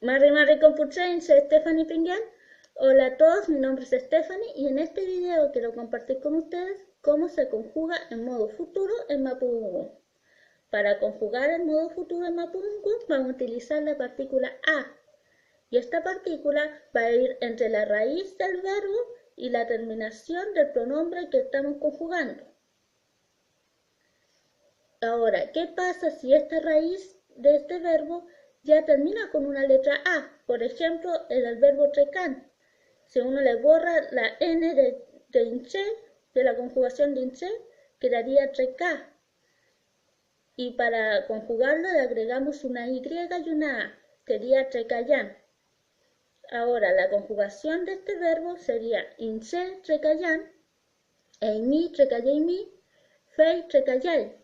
Marri Marri Computrain, soy Stephanie Pinguian. Hola a todos, mi nombre es Stephanie y en este video quiero compartir con ustedes cómo se conjuga en modo futuro en Mapudungun. Para conjugar en modo futuro en Mapudungun vamos a utilizar la partícula a y esta partícula va a ir entre la raíz del verbo y la terminación del pronombre que estamos conjugando. Ahora, ¿qué pasa si esta raíz de este verbo ya termina con una letra A? Por ejemplo, en el verbo trecan. Si uno le borra la N de inche, de la conjugación de inche, quedaría treca. Y para conjugarlo le agregamos una Y y una A, sería trecayan. Ahora, la conjugación de este verbo sería inche trecayan, eimi trecayaimi, fei trecayay.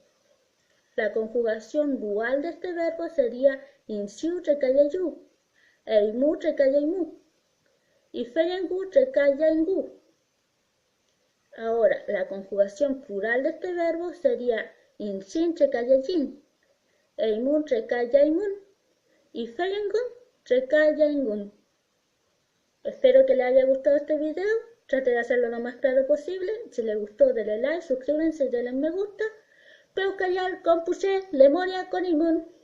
La conjugación dual de este verbo sería insiu trecayayu, eimu trecayaimu y feyengu trecayaingu. Ahora, la conjugación plural de este verbo sería insin trecayayin, eimu trecayaimun y feyengun trecayaingun. Espero que les haya gustado este video, trate de hacerlo lo más claro posible. Si les gustó, denle like, suscríbanse y denle me gusta. Peu callar, compuche, lemoria con imun.